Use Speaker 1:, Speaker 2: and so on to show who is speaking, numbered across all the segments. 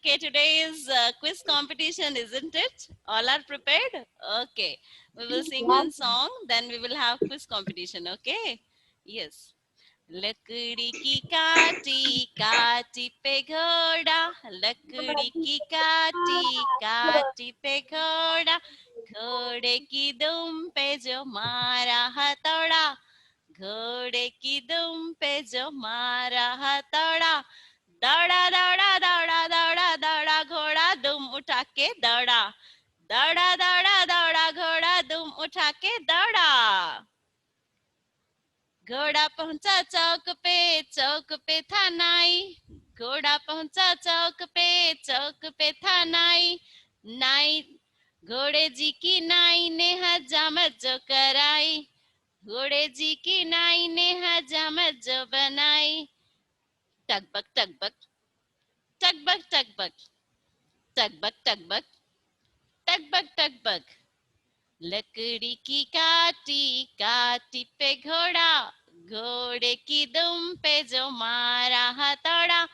Speaker 1: Okay, today is quiz competition, isn't it? All are prepared? Okay. We will sing one song, then we will have quiz competition, okay? Yes. लकड़ी की काटी काटी पे घोड़ा, लकड़ी की काटी काटी पे घोड़ा, घोड़े की दुम पे जो मारा हथौड़ा, घोड़े की दुम पे जो मारा हथौड़ा, दौड़ा दौड़ा दौड़ा दौड़ा दौड़ा घोड़ा दुम उठा के दौड़ा, दौड़ा दौड़ा दौड़ा घोड़ा दुम उठा के दौड़ा। घोड़ा पहुंचा चौक पे था नाई, घोड़ा पहुंचा चौक पे था नाई, नाई घोड़े जी की नाई ने हजामत जो कराई, घोड़े जी की नाई ने हजामत जो बनाई, टकबक टकबक टकबक टकबक टकबक टकबक टकबक टकबक, लकड़ी की काटी काटी पे घोड़ा, घोड़े की दुम पे जो मारा हथौड़ा,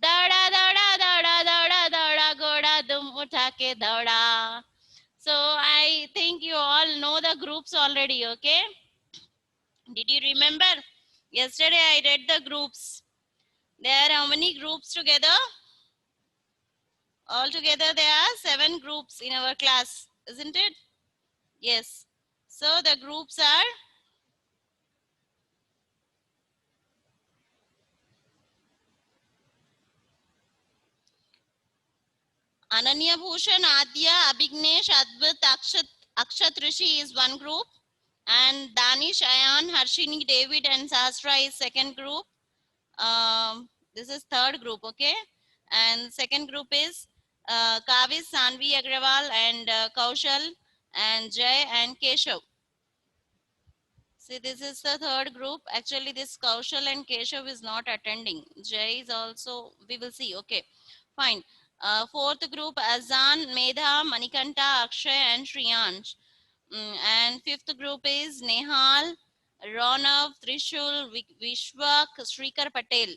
Speaker 1: दौड़ा दौड़ा दौड़ा दौड़ा दौड़ा घोड़ा दुम उठा के दौड़ा. So I think you all know the groups already, okay? Did you remember? Yesterday I read the groups. There are how many groups together? Altogether there are 7 groups in our class, isn't it? Yes. So the groups are Ananya Bhushan, Adya, Abhignesh, Advait, Akshat Rishi is one group, and Danish, Ayan, Harshini, David, and Sahasra is second group. This is third group, okay? And second group is Kavis, Sanvi, Agrawal, and Kaushal, and Jay, and Keshav. See, this is the third group. Actually, this Kaushal and Keshav is not attending. Jay is also, we will see. Okay, fine. Fourth group, Azan, Medha, Manikanta, Akshay, and Shriyansh. And fifth group is Nehal, Ronav, Trishul, Vishwak, Srikar Patel.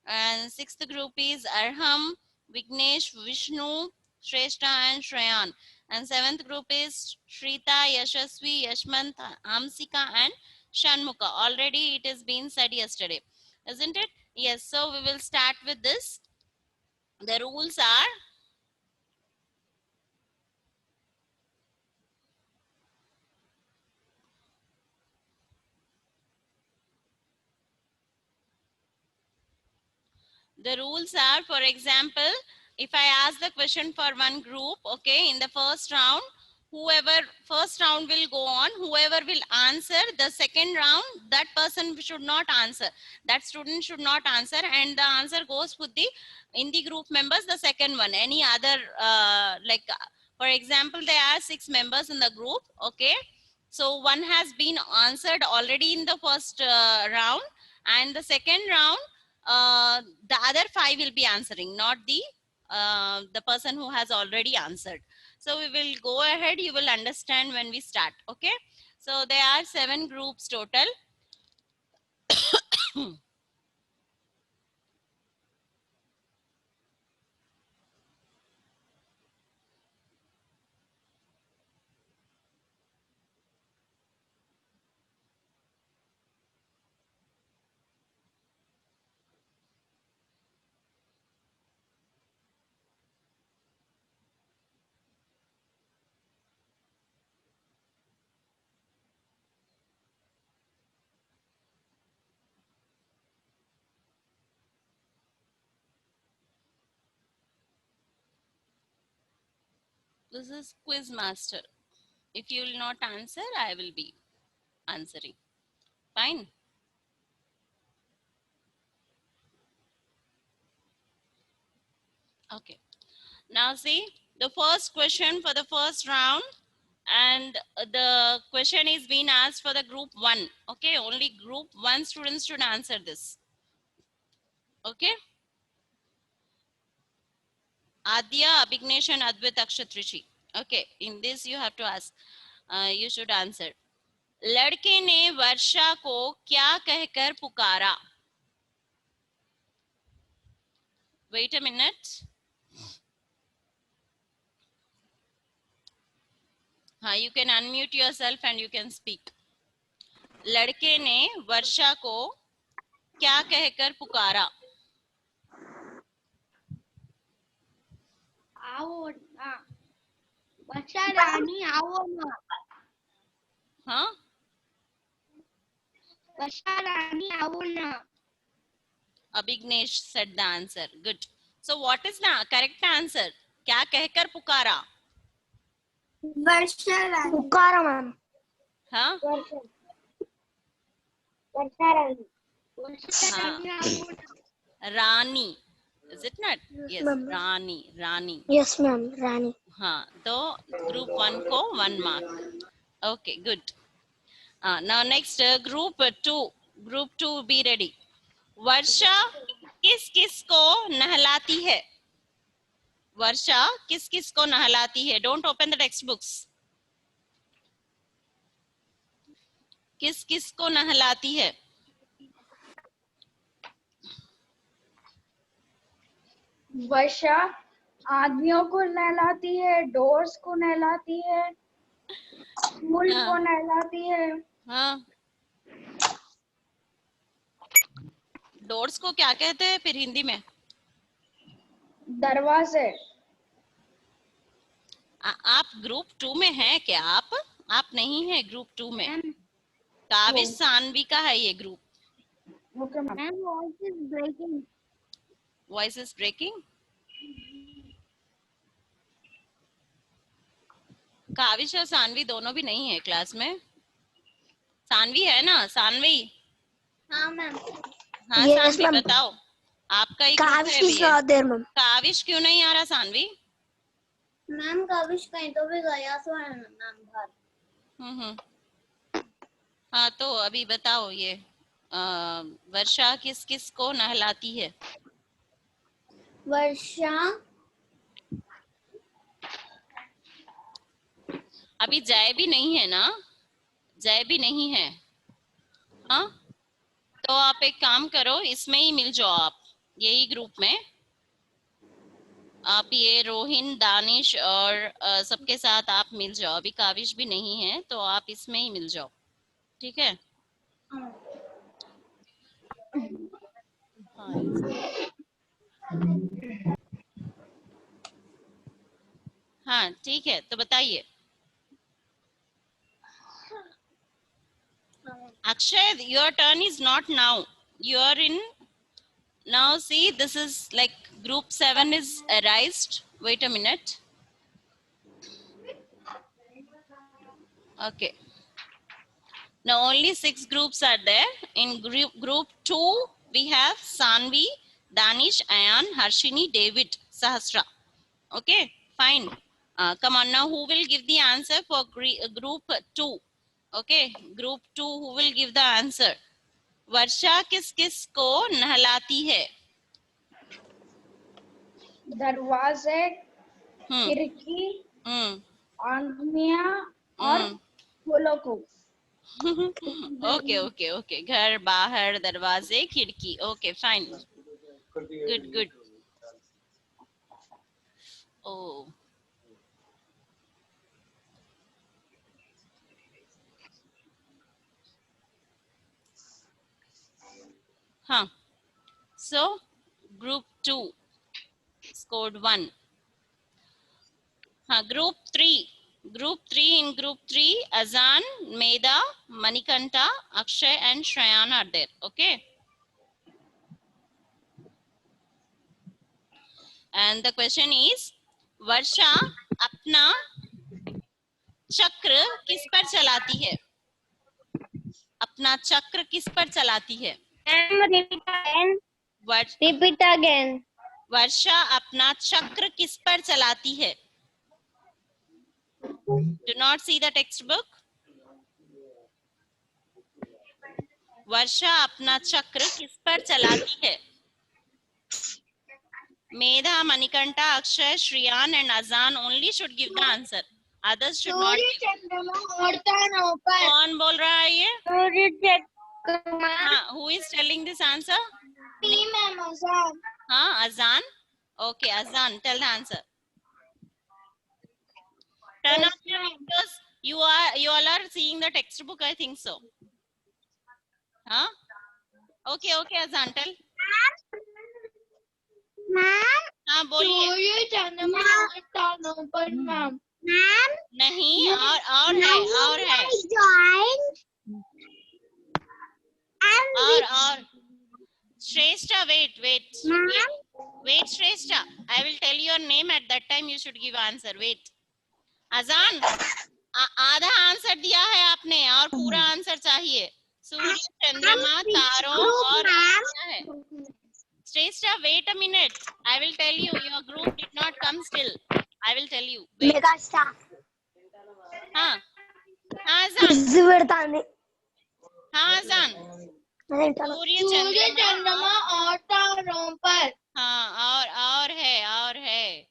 Speaker 1: And sixth group is Arham, Vignesh, Vishnu, Shrestha, and Shrayan. And seventh group is Shrita, Yashasvi, Yashmant, Amsika, and Shanmuka. Already it has been said yesterday, isn't it? Yes, so we will start with this. The rules are for example, if I ask the question for one group, okay, in the first round, whoever first round will go on, whoever will answer the second round, that person should not answer, that student should not answer, and the answer goes with the in the group members, the second one, any other for example, there are 6 members in the group, okay, so one has been answered already in the first round, and the second round the other 5 will be answering, not the person who has already answered. So we will go ahead, you will understand when we start, okay? So there are 7 groups total. This is quiz master. If you will not answer, I will be answering. Fine. Okay. Now see the first question for the first round, and the question is being asked for the group 1. Okay, only group 1 students should answer this. Okay. Adya, Abhignesh, and Advait, Akshat, Rishi. Okay, in this you have to ask. You should answer. लड़के ने वर्षा को क्या कहकर पुकारा? Wait a minute. हाँ, you can unmute yourself and you can speak. लड़के ने वर्षा को क्या कहकर पुकारा?
Speaker 2: आओ ना, वर्षा रानी आओ ना,
Speaker 1: हाँ,
Speaker 2: वर्षा रानी आओ ना.
Speaker 1: Abhignesh said the answer. Good. So what is the correct answer? क्या कहकर पुकारा?
Speaker 2: वर्षा रानी. पुकारा मैम.
Speaker 1: हाँ,
Speaker 2: वर्षा रानी. वर्षा
Speaker 1: हाँ,
Speaker 2: रानी आओ ना.
Speaker 1: रानी. Is it not? Yes,
Speaker 2: ma'am.
Speaker 1: Rani.
Speaker 2: Yes ma'am, रानी.
Speaker 1: हाँ, तो group 1 को 1 mark. Okay, good. Now next group 2. Group 2 be ready. वर्षा किस किस को नहलाती है? वर्षा किस किस को नहलाती है? Don't open the textbooks. किस किस को नहलाती है?
Speaker 2: वर्षा आदमियों को नहलाती है, डोर्स को नहलाती है, फूल को नहलाती है.
Speaker 1: हाँ, डोर्स को क्या कहते हैं फिर हिंदी में?
Speaker 2: दरवाजे.
Speaker 1: आप ग्रुप 2 में हैं क्या? आप नहीं है ग्रुप 2 में. काविश सानवी का है ये group.
Speaker 2: Okay ma'am. Voice is breaking.
Speaker 1: Voice is breaking. Kaavish और सानवी दोनों भी नहीं है क्लास में. सानवी है ना? सानवी.
Speaker 2: हाँ मैम.
Speaker 1: हाँ
Speaker 2: Yes,
Speaker 1: सानवी
Speaker 2: ma'am.
Speaker 1: बताओ. आपका ही
Speaker 2: Kaavish is not there ma'am.
Speaker 1: Kaavish क्यों नहीं आ रहा सानवी?
Speaker 2: मैम काविश कहीं तो भी गया तो है मैम घर.
Speaker 1: हाँ, तो अभी बताओ ये वर्षा किस किस को नहलाती है?
Speaker 2: वर्षा
Speaker 1: अभी जय भी नहीं है ना? जय भी नहीं है. हाँ, तो आप एक काम करो, इसमें ही मिल जाओ आप, यही ग्रुप में आप ये रोहिन, दानिश और सबके साथ आप मिल जाओ. अभी काविश भी नहीं है तो आप इसमें ही मिल जाओ. ठीक है? हाँ ठीक है, तो बताइए. Akshay, your turn is not now. You are in now. See, this is like group 7 is erased. Wait a minute. Okay. Now only 6 groups are there. In group 2, we have Sanvi, Danish, Ayan, Harshini, David, Sahasra. Okay, fine. Come on now, who will give the answer for group 2? Okay, group 2, who will give the answer? वर्षा किस किस को नहलाती है?
Speaker 2: दरवाजे, खिड़की, आदमियां और फूलों को.
Speaker 1: ओके. घर, बाहर, दरवाजे, खिड़की. Okay, fine. गुड. ओ, हाँ. So group 2 scored 1. Group 3. In group 3, Azan, Meda, Manikanta, Akshay and Shrayan are there. Okay. And the question is, वर्षा अपना चक्र किस पर चलाती है? अपना चक्र किस पर चलाती है?
Speaker 2: Repeat again.
Speaker 1: वर्षा अपना चक्र किस पर चलाती है? Do not see the textbook. वर्षा अपना चक्र किस पर चलाती है? Medha, Manikanta, Akshay, Shriyan and Azan only should give the answer. Others should not give. कौन बोल रहा है ये? हाँ, who is telling this answer?
Speaker 2: Azan.
Speaker 1: हाँ, Azan. Okay, Azan, tell the answer. Turn on your videos. You all are seeing the textbook, I think so. Huh? Okay, Azan, tell.
Speaker 2: Ma'am
Speaker 1: हाँ बोलिए।
Speaker 2: Ma'am
Speaker 1: नहीं, और है, और है, और Shrestha, wait Shrestha, I will tell your name, at that time you should give answer. Wait Azan, आधा answer दिया है आपने और पूरा आंसर चाहिए। सूर्य, चंद्रमा, तारों और क्या है? Shrestha, wait a minute, I will tell you. Your group did not come still. I will tell you. Wait. हाँ Azan, हाँ Azan, सूर्य, चंद्रमा
Speaker 2: और तारों पर।
Speaker 1: हाँ, और है।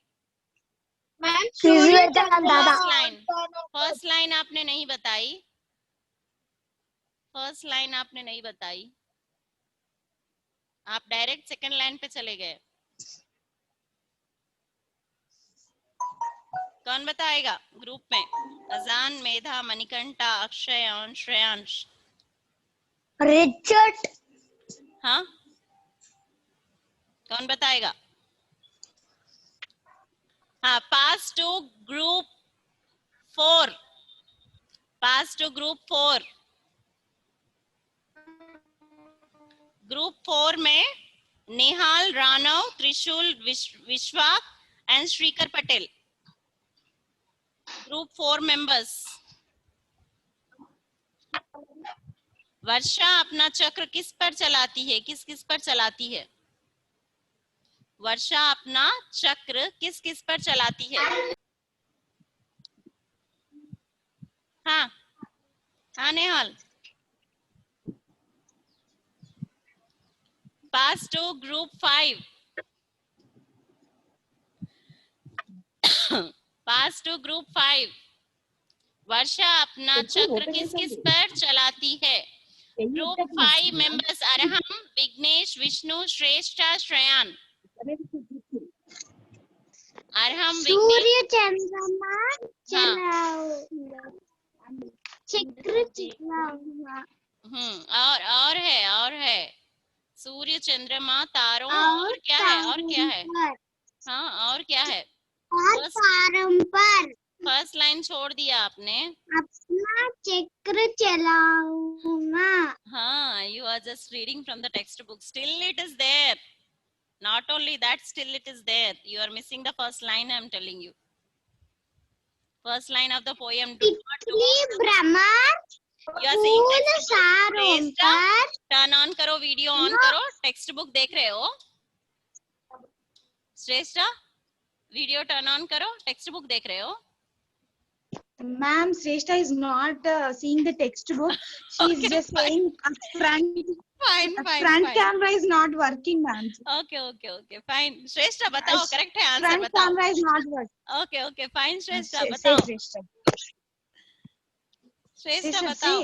Speaker 1: फर्स्ट लाइन आपने नहीं बताई। आप डायरेक्ट सेकंड लाइन पे चले गए। कौन बताएगा ग्रुप में? अजान, मेधा, मणिकंठा, अक्षय और श्रेयांश।
Speaker 2: रिचर्ड।
Speaker 1: हाँ, कौन बताएगा? हाँ, पास टू ग्रुप 4। ग्रुप 4 में Nehal, Ranav, Trishul, Vishwak and Shrikar Patel. Group 4 members. Varsha अपना चक्र किस पर चलाती है? किस पर चलाती है? वर्षा अपना चक्र किस पर चलाती है? हाँ नेहाल। पास टू ग्रुप 5। वर्षा अपना चक्र किस पर चलाती है? ग्रुप 5 मेंबर्स अरहम, विघ्नेश, विष्णु, श्रेष्ठा, श्रेयान। अरहम,
Speaker 2: सूर्य, चंद्रमा चक्र चलाऊंगा।
Speaker 1: और है सूर्य, चंद्रमा, तारों और क्या है? हाँ, और क्या है?
Speaker 2: तारों पर।
Speaker 1: फर्स्ट लाइन छोड़ दिया आपने।
Speaker 2: अपना चक्र चलाऊंगा।
Speaker 1: हाँ, you are just reading from the textbook. Still it is there. Not only that, still it is there. You are missing the first line, I am telling you. First line of the poem. Do not do. You are seeing textbook. Turn on करो, video on करो। Text book देख रहे हो? श्रेष्ठा, video turn on करो। Text book देख रहे हो?
Speaker 3: Ma'am, Shrestha is not seeing the textbook. She is just saying front camera is not working, ma'am.
Speaker 1: Okay, fine. Shrestha, बताओ, correct है आंसर
Speaker 3: front
Speaker 1: बताओ।
Speaker 3: camera is not working.
Speaker 1: Okay, fine, Shrestha, बताओ। Shrestha, बताओ।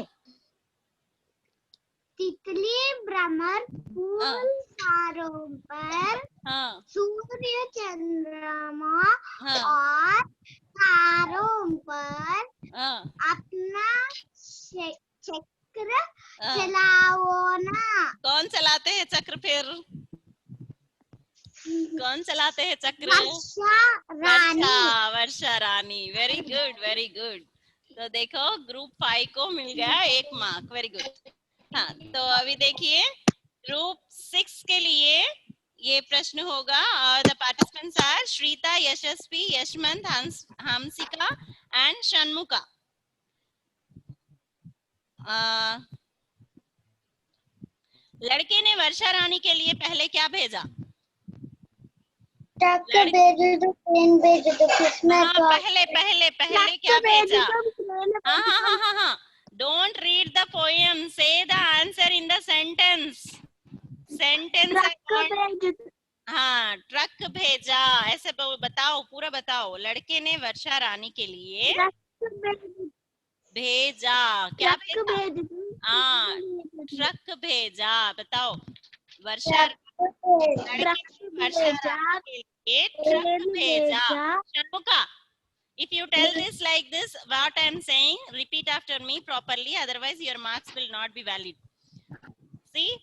Speaker 2: तितली, भ्रमर, फूल, तारों पर, सूर्य, चंद्रमा और तारों पर अपना चक्र चलाओ ना।
Speaker 1: कौन चलाते हैं चक्र फिर? कौन चलाते हैं चक्र? वर्षा रानी। Very good. तो देखो, ग्रुप 5 को मिल गया 1 मार्क। Very good. हाँ, तो अभी देखिए ग्रुप 6 के लिए ये प्रश्न होगा। और the participants are Shrita, Yashasvi, Yashwant, Hansika and Shanmukha. लड़के ने वर्षा रानी के लिए पहले क्या भेजा? पहले क्या भेजा? हाँ। Don't read the poem. Say the answer in the sentence. हाँ, ट्रक भेजा। ऐसे बताओ, पूरा बताओ। लड़के ने वर्षा रानी के लिए भेजा। क्या भेजा? हाँ, ट्रक भेजा। बताओ, वर्षा के लिए ट्रक भेजा। षणमुखा, If you tell this like this, what I am saying, repeat after me properly, otherwise your marks will not be valid. See,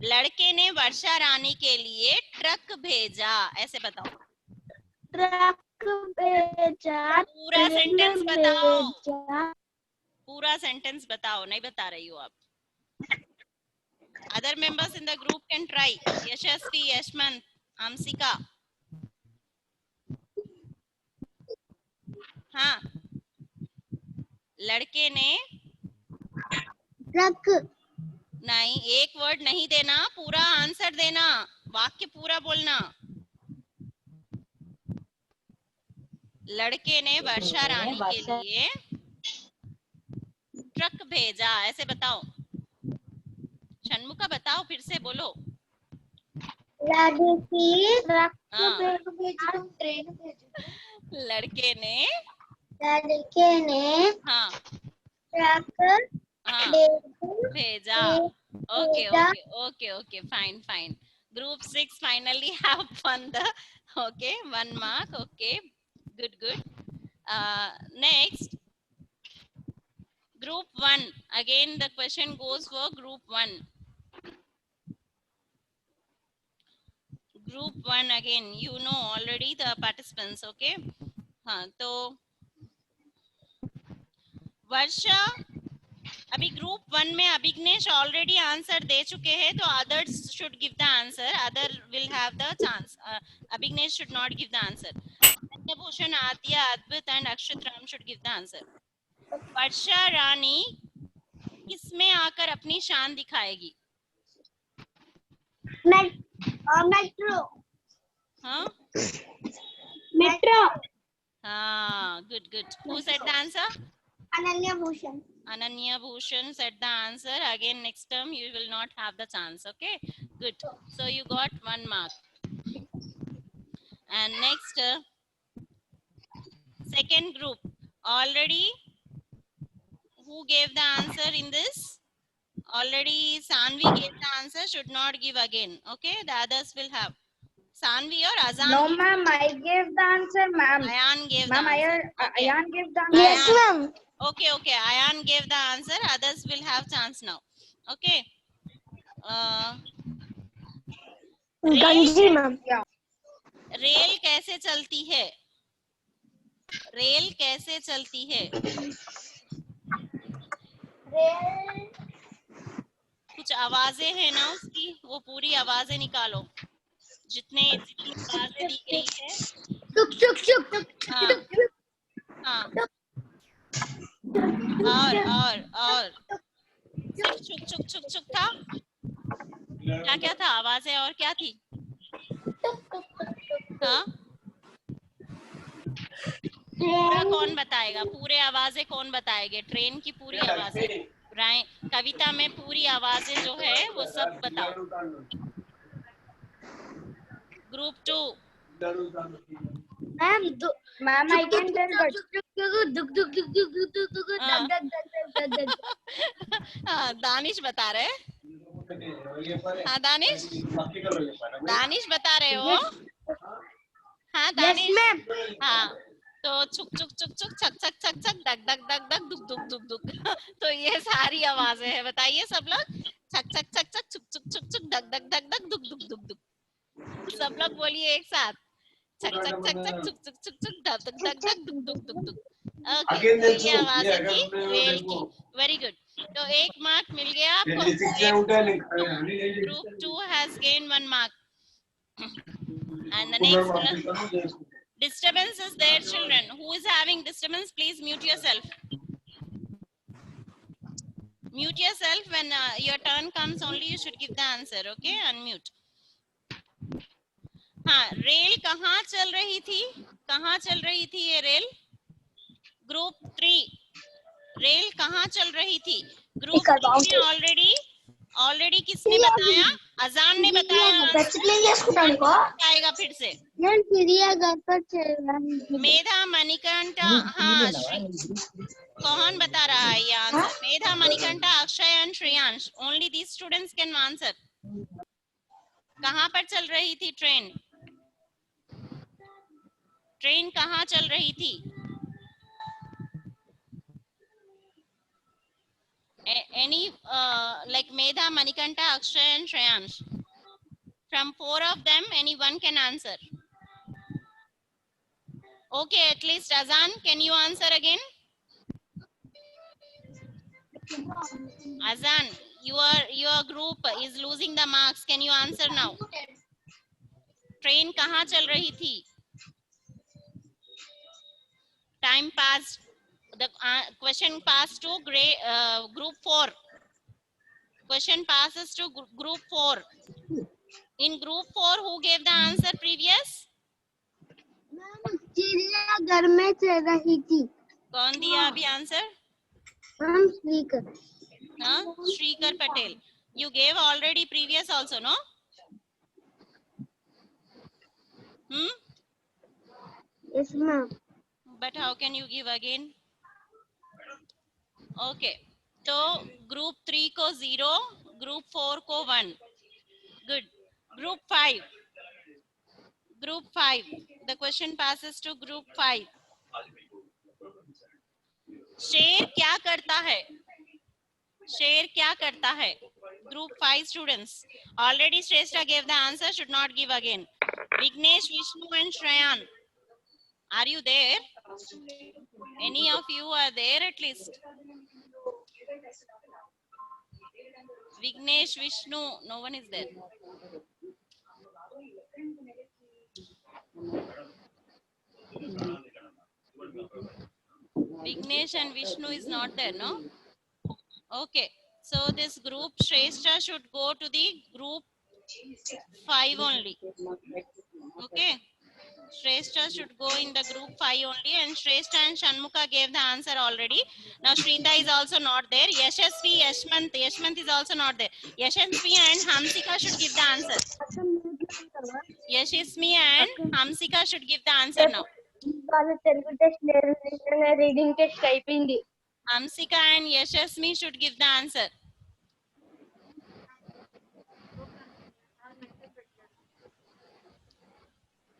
Speaker 1: लड़के ने वर्षा रानी के लिए ट्रक भेजा, ऐसे बताओ.
Speaker 2: ट्रक भेजा,
Speaker 1: पूरा सेंटेंस बताओ,
Speaker 2: भेजा,
Speaker 1: पूरा सेंटेंस बताओ, नहीं बता रही हो आप. Other members in the group can try. Yashasvi, Yashman, Amsika. हाँ, लड़के ने
Speaker 2: ट्रक,
Speaker 1: नहीं, एक वर्ड नहीं देना, पूरा आंसर देना, वाक्य पूरा बोलना. लड़के ने वर्षा रानी के लिए ट्रक भेजा, ऐसे बताओ. षणमुखा बताओ, फिर से बोलो.
Speaker 2: लड़की ट्रक
Speaker 1: हाँ.
Speaker 2: भेजा, ट्रेन भेजा,
Speaker 1: लड़के ने हाँ
Speaker 2: ट्रक
Speaker 1: हाँ भेजा. Okay, okay, okay, fine. Group 6 finally have won the 1 mark. Okay, good. Next, group 1. Again, the question goes for group 1. Group 1 again, you know already the participants. Okay, हाँ तो वर्षा, अभी ग्रुप 1 में अभिग्नेश ऑलरेडी आंसर दे चुके हैं, तो others should give the answer, other will have the chance. Abhignesh should not give the answer. Bhushan, Aadya, Adbhut and Akshat Ram should give the answer. Varsha Rani किसमें आकर अपनी शान दिखाएगी?
Speaker 2: मेट्रो,
Speaker 1: हाँ
Speaker 2: मेट्रो.
Speaker 1: हाँ, good. Who said the answer?
Speaker 2: Ananya Bhushan.
Speaker 1: Ananya Bhushan said the answer. Again, next term you will not have the chance. Okay, good. So you got 1 mark. And next, second group. Already, who gave the answer in this? Already Sanvi gave the answer. Should not give again. Okay, the others will have. Sanvi or Azan?
Speaker 3: No, ma'am, I gave the answer, ma'am.
Speaker 1: Ayan gave the
Speaker 3: Ma'am,
Speaker 1: answer. Okay.
Speaker 3: Ayan gave the answer.
Speaker 2: Yes, ma'am.
Speaker 1: Okay. Ayan gave the answer. Others will have chance now. Okay.
Speaker 2: गंजी ma'am.
Speaker 1: Rail कैसे चलती है? Rail कैसे चलती है?
Speaker 2: Rail,
Speaker 1: कुछ आवाजें हैं ना उसकी, वो पूरी आवाजें निकालो, जितनी आवाजें दी गई है.
Speaker 2: टुक टुक टुक टुक.
Speaker 1: हाँ. और सिर्फ चुक चुक था? क्या था? आवाजें और क्या थी? हाँ, पूरा कौन बताएगा? पूरे आवाजें कौन बताएंगे? ट्रेन की पूरी आवाजें, कविता में पूरी आवाजें जो है वो सब बताओ. Group 2.
Speaker 2: Ma'am I can tell, but
Speaker 1: हाँ, दानिश बता रहे. हाँ दानिश बता रहे हो? हाँ दानिश. हाँ, तो चुक चुक छक छक छक छक डक डक डक डक दुक दुक दुक दुक. तो ये सारी आवाजें हैं, बताइए सब लोग. छक छक छक छक चुक चुक छुक छुक डक डक डक डक दुक दुक दुक दुक. सब लोग बोलिए एक साथ. छक छक छक छक चुक चुक छुक छुक डक डक डक डक दुक दुक दुक दुक. ओके, ये आवाजें थी रेल की. Very good. तो 1 मार्क मिल गया आपको. Group 2 has gained 1 mark. And the next disturbance is there, children. Who is having disturbance? Please mute yourself. Mute yourself when your turn comes. Only you should give the answer. Okay, unmute. हाँ, rail कहाँ चल रही थी? कहाँ चल रही थी ये रेल? ग्रुप 3. रेल कहाँ चल रही थी? ग्रुप 3 में ऑलरेडी किसने बताया? अजान ने बताया. आएगा फिर से. मेधा, मणिकंठा. हाँ, कौन बता रहा है ये answer? Medha, Manikantha, Akshay and Shreyansh. Only these students can answer. कहाँ पर चल रही थी ट्रेन? ट्रेन कहाँ चल रही थी? Any like Medha, Manikanta, Akshay and Shreyansh. From 4 of them, any one can answer. Okay, at least Azan, can you answer again? Azan, your group is losing the marks. Can you answer now? Train कहाँ चल रही थी? Time passed. The question passed to group 4. Question passes to group 4. In group 4, who gave the answer previous?
Speaker 2: चिड़िया घर में चल रही थी।
Speaker 1: कौन दिया अभी आंसर?
Speaker 2: हम श्रीकर।
Speaker 1: हाँ, Shrikar Patel. You gave already previous also, no?
Speaker 2: Yes, ma'am.
Speaker 1: But how can you give again? Okay. So group 3 को 0, group 4 को 1. Good. Group 5. Group 5. The question passes to group 5. शेर क्या करता है? शेर क्या करता है? Group 5 students. Already Shrestha gave the answer, should not give again. Vignesh, Vishnu and Shreyan. Are you there? Any of you are there at least? Vignesh, Vishnu, no one is there. Vignesh and Vishnu is not there, no? Okay. So this group Shrestha should go to the group 5 only. Okay. Shrestha should go in the group 5 only, and Shrestha and Shanmukha gave the answer already. Now Shrita is also not there. Yashasvi, Yashmant is also not there. Yashasvi and Hamsika should give the answer. Yashasvi and Hamsika should give the answer now.
Speaker 2: Reading test typing.
Speaker 1: Hamsika and Yashasvi should give the answer.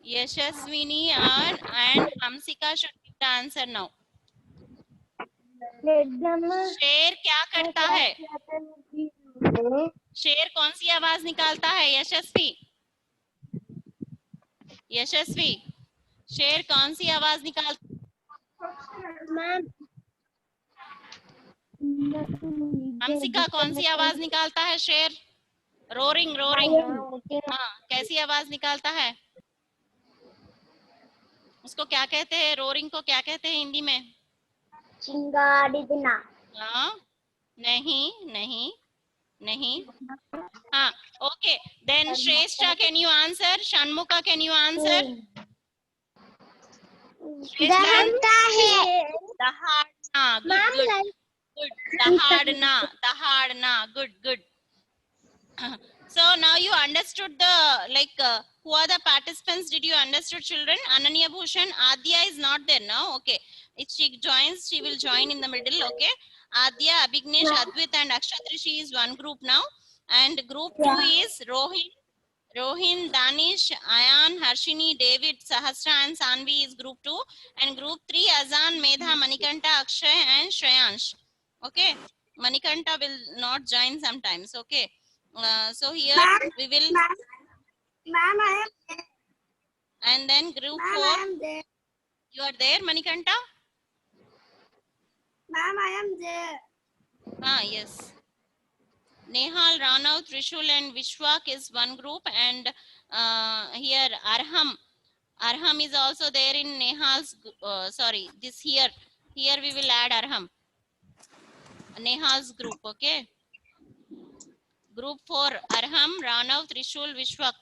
Speaker 1: Yashaswini and Hamsika should give the answer now. शेर क्या करता है? शेर कौन सी आवाज निकालता है? यशस्वी, यशस्वी, शेर कौन सी आवाज निकालता? हमसिका कौन सी आवाज निकालता है? शेर रोरिंग, रोरिंग। हाँ, कैसी आवाज निकालता है? उसको क्या कहते हैं? रोरिंग को क्या कहते हैं हिंदी में?
Speaker 2: चिंगारी देना।
Speaker 1: हाँ, नहीं नहीं नहीं। हाँ, okay. Then Shrestha, can you answer? Shanmukha, can you answer?
Speaker 2: दहाड़ता है।
Speaker 1: दहाड़ना, good, good, good. दहाड़ना, दहाड़ना, good, good. So now you understood who are the participants? Did you understood, children? Ananya Bhushan, Adya is not there now. Okay, if she joins, she will join in the middle. Okay, Adya, Abhignesh, Advit and Akshatrishi is one group now, and group 2 is Rohin, Danish, Ayan, Harshini, David, Sahasra and Sanvi is group 2, and group 3 Azan, Medha, Manikanta, Akshay and Shreyansh. Okay, Manikanta will not join sometimes. Okay. So here we will.
Speaker 2: Ma'am, I am there.
Speaker 1: And then group 4.
Speaker 2: I am there.
Speaker 1: You are there, Manikanta?
Speaker 2: Ma'am, I am there.
Speaker 1: Ah, yes. Nehal, Ranav, Trishul and Vishwak is one group, and here Arham is also there in Nehal's. Sorry, this here we will add Arham. Nehal's group. Okay. Group 4, Arham, Ranav, Trishul, Vishwak.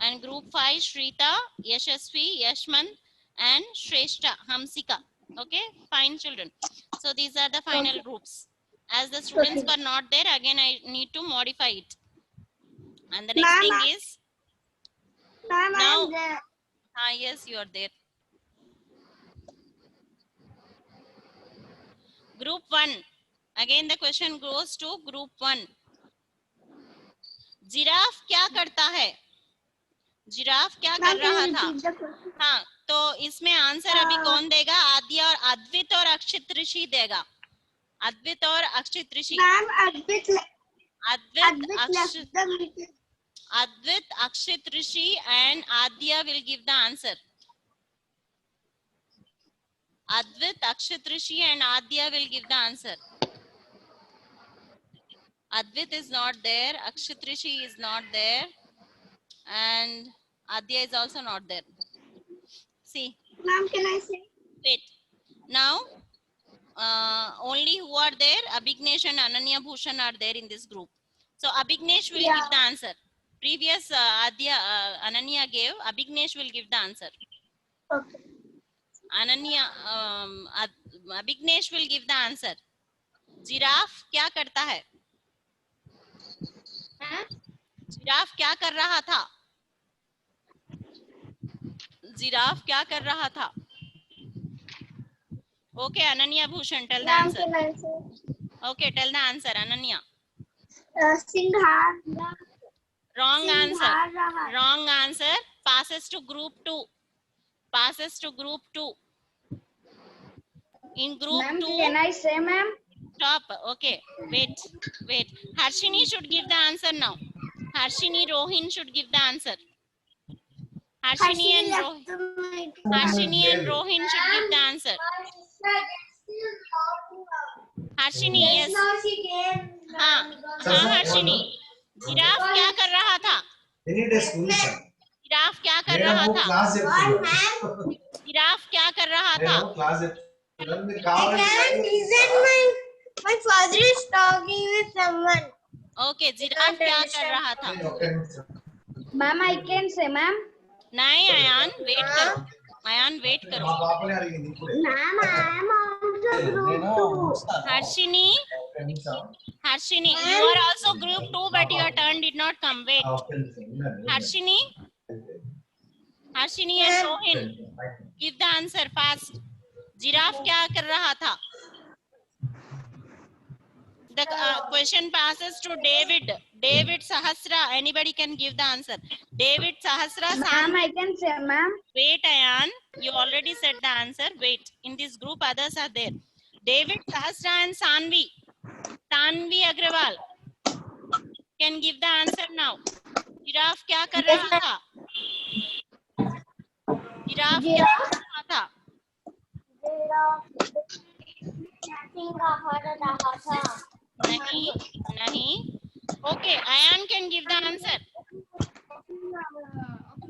Speaker 1: And group 5, Shrita, Yashasvi, Yashmant and Shrestha, Hamsika. Okay, fine children. So these are the final groups. As the students were not there, again I need to modify it. And the next thing is,
Speaker 2: Ma'am, I
Speaker 1: now,
Speaker 2: am there.
Speaker 1: yes, you are there. Group 1. Again the question goes to group 1. Giraffe क्या करता है? Giraffe क्या कर रहा था? हाँ, तो इसमें आंसर अभी कौन देगा? आद्या और अद्वित और अक्षित ऋषि देगा। अद्वित और अक्षित ऋषि।
Speaker 2: Ma'am अद्वित
Speaker 1: Advit, Akshit, Rishi and Adya will give the answer. Advit, Akshit, Rishi and Adya will give the answer. Advit is not there, Akshit, Rishi is not there, and Adya is also not there. See.
Speaker 2: Ma'am, can I say?
Speaker 1: Wait. Now, only who are there? Abhignesh and Ananya Bhushan are there in this group. So Abhignesh will give the answer. Previous Adya, Ananya gave, Abhignesh will give the answer.
Speaker 2: Okay.
Speaker 1: Ananya, Abhignesh will give the answer. Giraffe क्या करता है? Giraffe क्या कर रहा था? Giraffe क्या कर रहा था? Okay, Ananya Bhushan, tell the answer. Okay, tell the answer, Ananya.
Speaker 2: Singhara.
Speaker 1: Wrong answer. Wrong answer. Passes to group 2. Passes to group 2. In group 2.
Speaker 3: Can I say, ma'am?
Speaker 1: Stop. Okay. Wait. Harshini should give the answer now. Harshini, Rohin should give the answer. Harshini and Rohin should give the answer. Harshini, yes. हाँ, Harshini. Giraffe क्या कर रहा था? Giraffe क्या कर रहा था? Giraffe क्या कर रहा था?
Speaker 2: My father is talking with someone.
Speaker 1: Okay, giraffe क्या कर रहा था?
Speaker 3: Ma'am, I can say, ma'am.
Speaker 1: नहीं, Ayan, wait करो. Ayan, wait करो.
Speaker 2: Ma'am, I am also group 2.
Speaker 1: Harshini, you are also group 2, but your turn did not come. Wait. Harshini and Rohin, give the answer fast. Giraffe क्या कर रहा था? The question passes to David. David Sahasra. Anybody can give the answer. David Sahasra.
Speaker 3: Ma'am, I can say, ma'am.
Speaker 1: Wait, Ayan. You already said the answer. Wait. In this group, others are there. David Sahasra and Sanvi. Tanvi Agrawal can give the answer now. Giraffe क्या कर रहा था? Giraffe क्या कर रहा था? नहीं. Okay, Ayan can give the answer.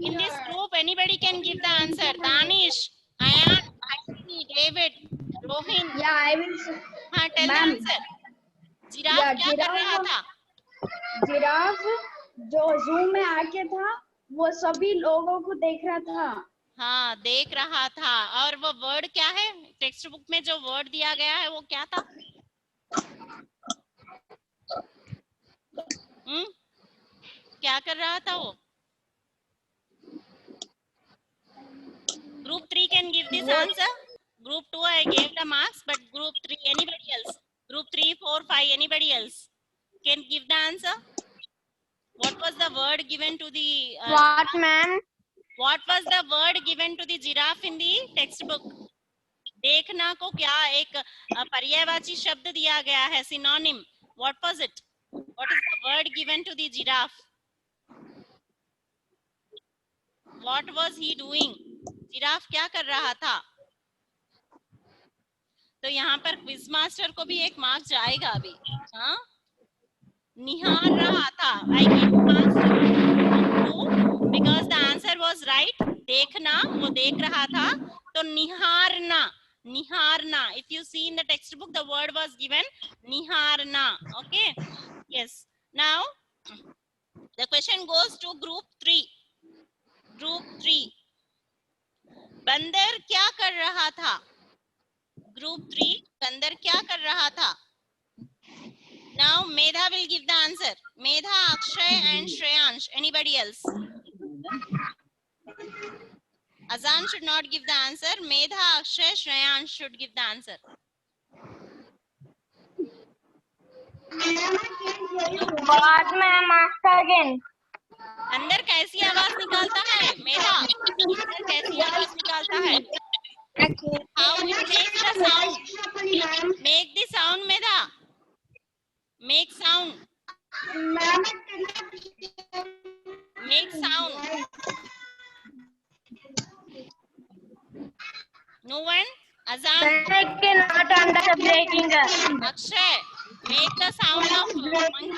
Speaker 1: In this group, anybody can give the answer. Danish, Ayan, Ashwini, David, Rohin.
Speaker 3: Yeah, I will say.
Speaker 1: हाँ, tell the answer. जिराफ क्या कर रहा था?
Speaker 3: जिराफ जो जू में आके था, वो सभी लोगों को देख रहा था.
Speaker 1: हाँ, देख रहा था. और वो वर्ड क्या है? टेक्स्ट बुक में जो वर्ड दिया गया है वो क्या था? क्या कर रहा था वो? Group 3 can give this answer. Group 2 I gave the marks, but group 3 anybody else? Group 3, 4, 5 anybody else can give the answer? What was the word given to the
Speaker 2: What, ma'am?
Speaker 1: What was the word given to the giraffe in the textbook? देखना को क्या एक पर्यायवाची शब्द दिया गया है, synonym. What was it? What is the word given to the giraffe? What was he doing? Giraffe क्या कर रहा था? तो यहाँ पर क्विज मास्टर को भी एक मार्क्स जाएगा अभी. हाँ, निहार रहा था. I give marks because the answer was right. देखना, वो देख रहा था. तो निहारना. If you see in the textbook, the word was given niharna. Okay. Yes. Now the question goes to group 3. Group 3. बंदर क्या कर रहा था? Group 3. बंदर क्या कर रहा था? Now Medha will give the answer. Medha, Akshay and Shreyansh. Anybody else? Azan should not give the answer. Medha, Akshay, Shreyansh should give the answer.
Speaker 2: What, ma'am? Ask again.
Speaker 1: अंदर कैसी आवाज निकालता है मेधा? अंदर कैसी आवाज निकालता है? How it makes the sound? Make the sound, Medha. Make sound. Make sound. No one? Azan.
Speaker 2: I cannot understand breaking.
Speaker 1: Akshay, make the sound of monkey.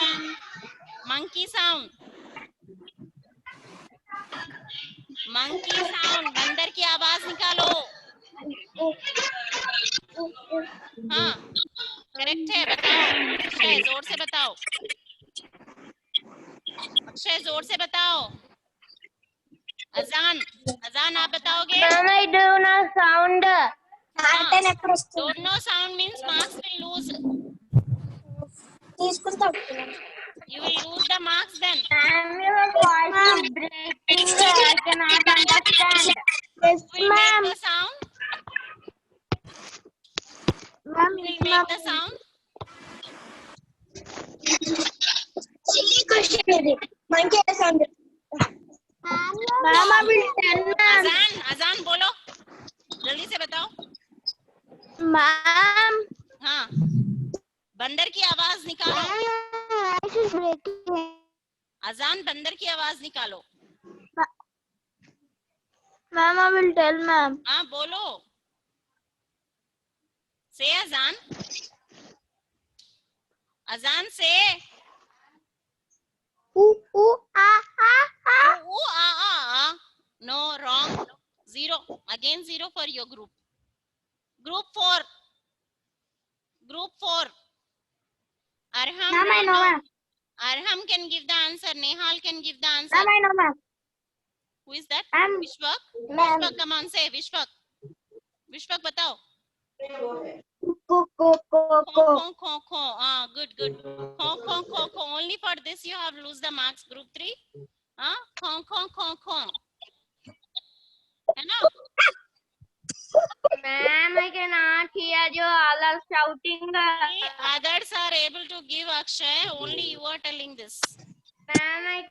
Speaker 1: Monkey sound. Monkey sound. बंदर की आवाज निकालो. हाँ, करेक्ट है. बताओ अक्षय, जोर से बताओ. अक्षय, जोर से बताओ. अजान, अजान आप बताओगे?
Speaker 2: Ma'am, I do not sound.
Speaker 1: Don't know sound means marks will lose. You will lose the marks then.
Speaker 2: Ma'am, your voice is breaking. I cannot understand. Yes,
Speaker 1: You will make the sound.
Speaker 2: Ma'am,
Speaker 1: You will make the sound.
Speaker 2: Monkey sound. Ma'am, I will tell ma'am.
Speaker 1: अजान, अजान बोलो. जल्दी से बताओ.
Speaker 2: Ma'am,
Speaker 1: हाँ, बंदर की आवाज निकालो.
Speaker 2: voice is breaking.
Speaker 1: अजान, बंदर की आवाज निकालो.
Speaker 2: Ma'am, I will tell ma'am.
Speaker 1: हाँ, बोलो. Say अजान. अजान say.
Speaker 2: Ooh, ah, ah, ah.
Speaker 1: Ooh, ah, ah, ah. No, wrong. 0. Again 0 for your group. Group 4. Group 4. Arham.
Speaker 2: Ma'am, I know ma'am.
Speaker 1: Arham can give the answer. Nehal can give the answer.
Speaker 2: Ma'am, I know ma'am.
Speaker 1: Who is that?
Speaker 2: Ma'am.
Speaker 1: Vishwak.
Speaker 2: Ma'am.
Speaker 1: Vishwak, come on, say Vishwak. Vishwak, बताओ.
Speaker 2: Ko.
Speaker 1: Kho, kho, kho. Ah, good. Kho. Only for this you have lose the marks. Group 3. Ah, kho. है ना?
Speaker 2: Ma'am, I cannot hear you. All are shouting.
Speaker 1: Others are able to give Akshay. Only you are telling this.
Speaker 2: Ma'am, I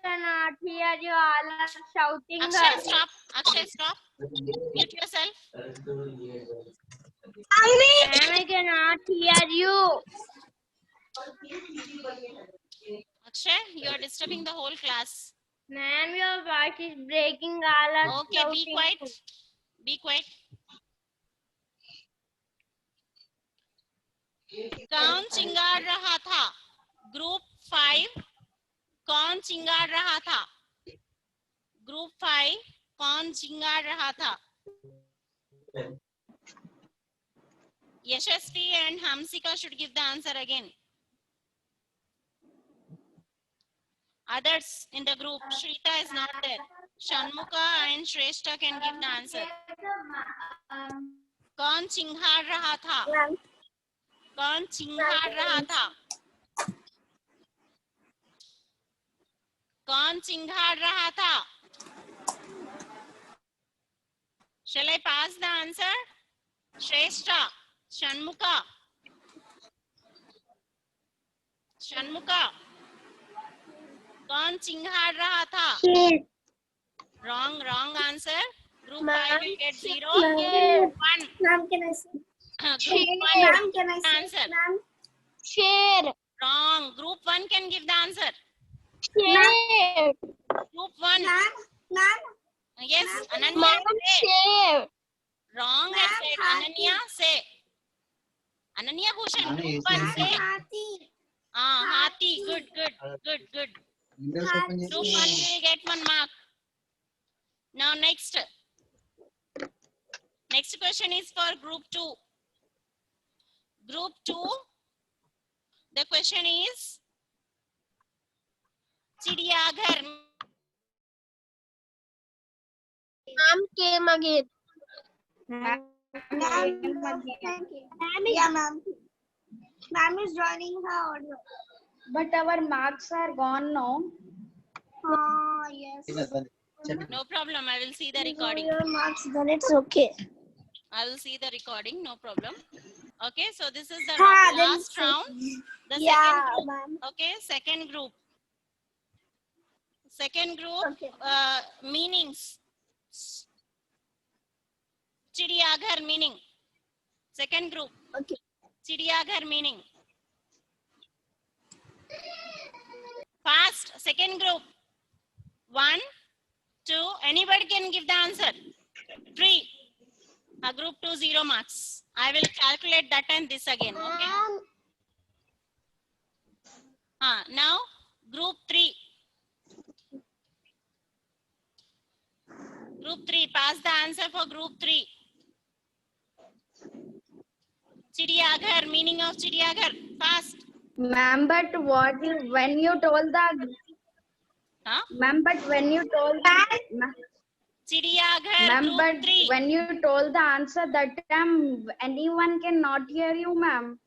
Speaker 2: cannot hear you. All are shouting.
Speaker 1: Akshay, stop. Akshay, stop. Mute yourself.
Speaker 2: Ma'am, I cannot hear you.
Speaker 1: Akshay, you are disturbing the whole class.
Speaker 2: Ma'am, your voice is breaking. All are
Speaker 1: Okay,
Speaker 2: shouting.
Speaker 1: be quiet. Be quiet. कौन चिंगार रहा था? Group 5 कौन चिंगार रहा था? Group 5 कौन चिंगार रहा था? Yashasvi and Hamsika should give the answer again. Others in the group, Shrita is not there. Shanmuka and Shrestha can give the answer. कौन चिंगार रहा था? कौन चिंगार रहा था? कौन चिंगार रहा था? Shall I pass the answer? Shrestha, Shanmuka. कौन चिंगार रहा था? Wrong answer. Group 5 will get 0. Group 1.
Speaker 2: Ma'am, can I say?
Speaker 1: Group 1
Speaker 2: Ma'am, can I say?
Speaker 1: answer.
Speaker 2: Ma'am, share.
Speaker 1: Wrong. Group 1 can give the answer.
Speaker 2: Share.
Speaker 1: Group 1.
Speaker 2: Ma'am.
Speaker 1: Yes, Ananya.
Speaker 2: Ma'am,
Speaker 1: Say.
Speaker 2: share.
Speaker 1: Wrong. I said Ananya. Say. Ananya Bhushan. Group 1 say. Hathi. Good. Group 1 will get 1 mark. Now next question is for group 2. Group 2, the question is Chidyaghar.
Speaker 2: Ma'am came again. Ma'am is joining her audio.
Speaker 3: But our marks are gone now.
Speaker 2: Yes.
Speaker 1: No problem. I will see the recording.
Speaker 2: Your marks, then it's okay.
Speaker 1: I will see the recording. No problem. Okay. So this is the
Speaker 2: then
Speaker 1: last
Speaker 2: it's
Speaker 1: round. The
Speaker 2: Yeah,
Speaker 1: second group.
Speaker 2: ma'am.
Speaker 1: Okay. Second group. Second group,
Speaker 2: Okay.
Speaker 1: Meanings. Chiriyaghar meaning. Second group,
Speaker 2: Okay.
Speaker 1: Chiriyaghar meaning. Fast. Second group. 1, 2. Anybody can give the answer. 3. Group 2, 0 marks. I will calculate that and this again. Okay. Now group 3. Group 3. Pass the answer for group 3. Chiriyaghar. Meaning of Chiriyaghar. Fast.
Speaker 3: Ma'am, but when you told the
Speaker 1: Huh?
Speaker 3: ma'am, but when you told
Speaker 1: Chiriyaghar.
Speaker 3: ma'am,
Speaker 1: Group
Speaker 3: but
Speaker 1: 3.
Speaker 3: when you told the answer that time, anyone cannot hear you, ma'am.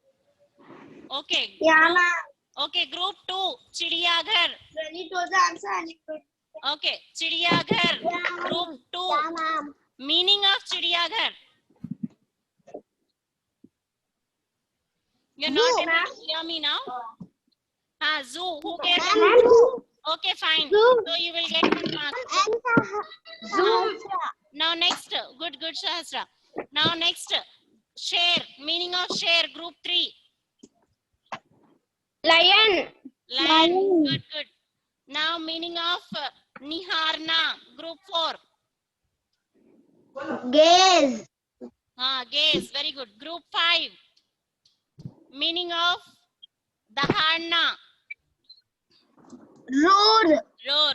Speaker 1: Okay.
Speaker 2: Yeah,
Speaker 1: Group,
Speaker 2: ma'am.
Speaker 1: okay. Group 2. Chiriyaghar.
Speaker 2: When you told the answer, I need to.
Speaker 1: Okay. Chiriyaghar.
Speaker 2: Yeah,
Speaker 1: Group 2.
Speaker 2: Yeah, ma'am.
Speaker 1: Meaning of Chiriyaghar. You're not able to hear me now? Zoo. Who gave the
Speaker 2: Ma'am, zoo.
Speaker 1: Okay, fine.
Speaker 2: Zoo.
Speaker 1: So you will get 1 mark.
Speaker 2: Zoo.
Speaker 1: Now next, good, Sahasra. Now next, share. Meaning of share. Group 3.
Speaker 2: Lion.
Speaker 1: Lion. Good. Now meaning of Niharna. Group 4.
Speaker 2: Gaze.
Speaker 1: Gaze. Very good. Group 5. Meaning of Daharna.
Speaker 2: Roar.
Speaker 1: Roar.